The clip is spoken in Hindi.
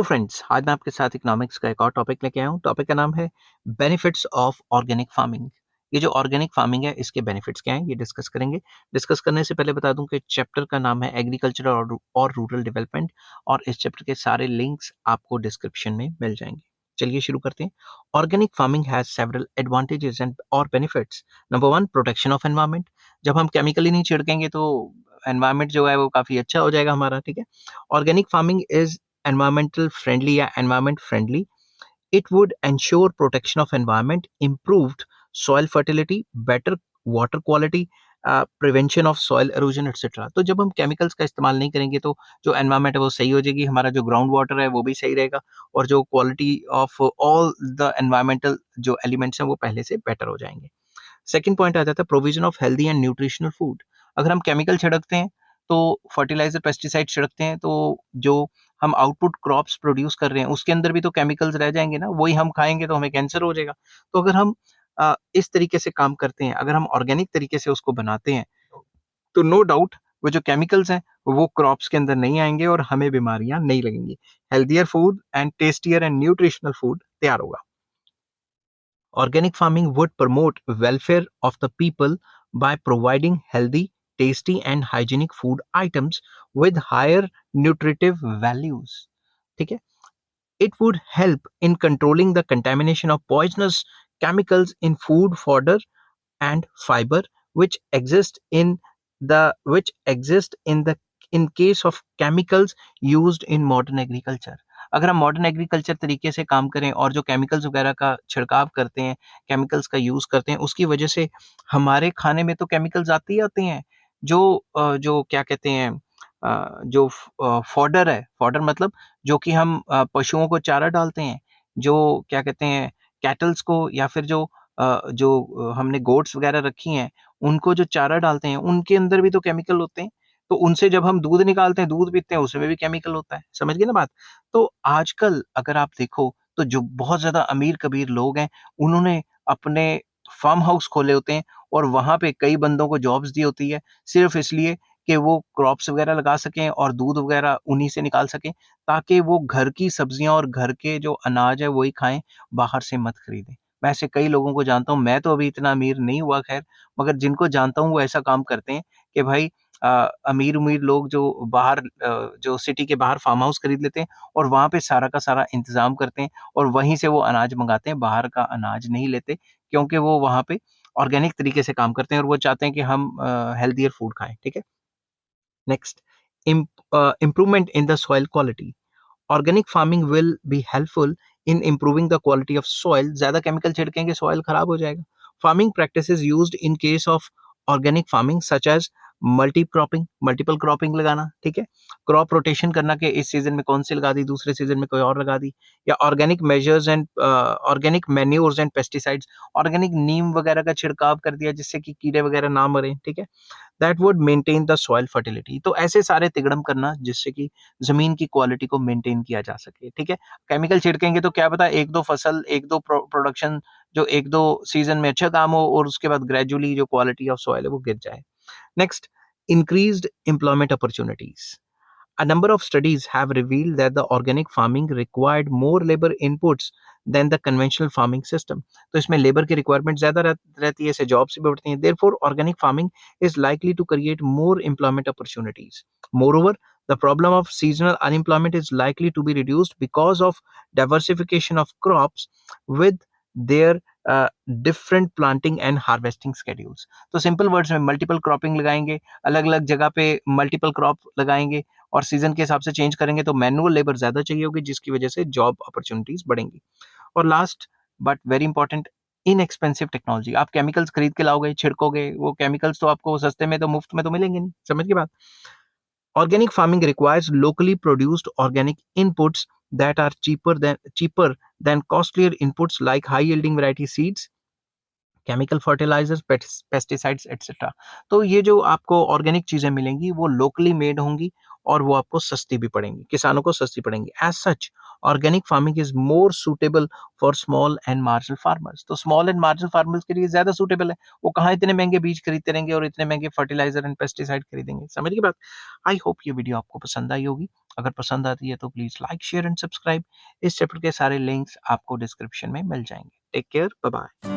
हेलो फ्रेंड्स, आज मैं आपके साथ इकोनॉमिक्स का एक और टॉपिक लेके आया हूँ। टॉपिक का नाम है बेनिफिट्स ऑफ ऑर्गेनिक फार्मिंग। ये जो ऑर्गेनिक फार्मिंग है, इसके बेनिफिट्स क्या हैं, ये डिस्कस करेंगे। डिस्कस करने से पहले बता दूं कि चैप्टर का नाम है एग्रीकल्चर और रूरल डेवलपमेंट, और इस चैप्टर के सारे लिंक्स आपको डिस्क्रिप्शन में मिल जाएंगे। चलिए शुरू करते हैं। Organic farming has several advantages and और benefits. Number one, protection of environment. जब हम केमिकली नहीं छिड़केंगे तो एनवायरमेंट जो है वो काफी अच्छा हो जाएगा हमारा, ठीक है। Organic farming is environmental friendly या environment friendly. It would ensure protection of environment, improved soil fertility, better water quality, prevention of soil erosion etc. तो जब हम केमिकल्स का इस्तेमाल नहीं करेंगे तो जो एनवायरमेंट है वो सही हो जाएगी, हमारा जो ग्राउंड वाटर है वो भी सही रहेगा, और जो quality of all the environmental जो एलिमेंट्स हैं वो पहले से बेटर हो जाएंगे। सेकंड पॉइंट आ जाता है provision of healthy and nutritional food. अगर हम केमिकल छिड़कते हैं तो फर्टिलाइजर पेस्टिसाइड छिड़कते हैं तो जो हम आउटपुट क्रॉप्स प्रोड्यूस कर रहे हैं उसके अंदर भी तो केमिकल्स रह जाएंगे ना, वही हम खाएंगे तो हमें कैंसर हो जाएगा। तो अगर हम इस तरीके से काम करते हैं, अगर हम ऑर्गेनिक तरीके से उसको बनाते हैं, तो नो डाउट वो जो केमिकल्स हैं वो क्रॉप्स के अंदर नहीं आएंगे और हमें बीमारियां नहीं लगेंगी। Healthier food and tastier and nutritional food तैयार होगा। Organic farming would promote welfare of the people by providing healthy, tasty and hygienic food items with higher nutritive values. ठीक है? It would help in controlling the contamination of poisonous chemicals in food, fodder and fiber which exist in case of chemicals used in modern agriculture. अगर हम मॉडर्न एग्रीकल्चर तरीके से काम करें और जो केमिकल्स वगैरह का छिड़काव करते हैं, केमिकल्स का यूज करते हैं, उसकी वजह से हमारे खाने में तो केमिकल्स आते ही आते हैं। जो क्या कहते हैं, जो फॉडर है, फॉडर मतलब जो कि हम पशुओं को चारा डालते हैं, जो क्या कहते हैं, कैटल्स को, या फिर जो हमने गोट्स वगैरह रखी हैं उनको जो चारा डालते हैं उनके अंदर भी तो केमिकल होते हैं। तो उनसे जब हम दूध निकालते हैं, दूध पीते हैं, उसमें भी केमिकल होता है। समझ गए ना बात? तो आजकल अगर आप देखो तो जो बहुत ज्यादा अमीर कबीर लोग हैं उन्होंने अपने फार्म हाउस खोले होते हैं और वहां पे कई बंदों को जॉब्स दी होती है, सिर्फ इसलिए कि वो क्रॉप्स वगैरह लगा सकें और दूध वगैरह उन्हीं से निकाल सकें, ताकि वो घर की सब्जियां और घर के जो अनाज है वही खाएं, बाहर से मत खरीदें। मैं ऐसे कई लोगों को जानता हूँ, मैं तो अभी इतना अमीर नहीं हुआ खैर, मगर जिनको जानता हूँ वो ऐसा काम करते हैं कि भाई अमीर-उमीर लोग जो बाहर जो सिटी के बाहर फार्म हाउस खरीद लेते हैं और वहाँ पे सारा का सारा इंतज़ाम करते हैं और वहीं से वो अनाज मँगाते हैं, बाहर का अनाज नहीं लेते, क्योंकि वो वहाँ पे ऑर्गेनिक तरीके से काम करते हैं और वो चाहते हैं कि हम हेल्थियर फूड खाएँ, ठीक है? Next, improvement in the soil quality. Organic farming will be helpful in improving the quality of soil. ज़्यादा केमिकल छिड़केंगे सॉइल खराब हो जाएगा। Farming practices used in case of organic farming such as multi cropping, multiple cropping लगाना, ठीक है। क्रॉप रोटेशन करना कि इस सीजन में कौन सी लगा दी, दूसरे सीजन में कोई और लगा दी, या organic measures and organic manures and pesticides, organic नीम वगैरह का छिड़काव कर दिया जिससे कि कीड़े वगैरह ना मरे, ठीक है। That would maintain the soil fertility. तो ऐसे सारे तिगड़म करना जिससे कि जमीन की क्वालिटी को मेंटेन किया जा सके, ठीक है। केमिकल छिड़केंगे तो क्या पता एक दो फसल, एक दो प्रोडक्शन जो एक दो सीजन में अच्छा काम हो और उसके बाद ग्रेजुअली जो क्वालिटी ऑफ सॉइल है वो गिर जाए। Next, increased employment opportunities. A number of studies have revealed that the organic farming required more labor inputs than the conventional farming system. तो इसमें लेबर की रिक्वायरमेंट ज्यादा रहती है, इससे जॉब्स भी बढ़ती हैं। Therefore, organic farming is likely to create more employment opportunities. Moreover, the problem of seasonal unemployment is likely to be reduced because of diversification of crops with their different planting and harvesting schedules. तो सिंपल वर्ड्स में मल्टीपल क्रॉपिंग लगाएंगे, अलग अलग जगह पे मल्टीपल क्रॉप लगाएंगे और सीजन के हिसाब से चेंज करेंगे तो मैनुअल लेबर ज्यादा चाहिए होगी, जिसकी वजह से जॉब अपॉर्चुनिटीज बढ़ेंगी। और last but very important, inexpensive technology. आप केमिकल्स खरीद के लाओगे, छिड़कोगे, वो केमिकल्स तो आपको सस्ते में तो मुफ्त में तो मिलेंगे नहीं। समझ की बात? Organic farming requires locally produced organic inputs that are cheaper than costlier inputs like high yielding variety seeds, chemical fertilizers, pesticides etcetera. तो ये जो आपको ऑर्गेनिक चीजें मिलेंगी वो लोकली मेड होंगी और वो आपको सस्ती भी पड़ेंगी, किसानों को सस्ती पड़ेंगी। As such organic farming is more suitable for small and marginal farmers. तो स्मॉल एंड मार्जिनल फार्मर्स के लिए ज़्यादा सूटेबल है। वो कहाँ इतने महँगे बीज खरीदते रहेंगे और इतने महँगे फर्टिलाइज़र एंड पेस्टिसाइड खरीदेंगे। समझ गए बात? आई होप ये वीडियो आपको पसंद आई होगी। अगर पसंद आती है तो please like, share and subscribe. इस चैप्टर के सारे लिंक्स आपको डिस्क्रिप्शन में मिल जाएँगे। Take care, bye bye.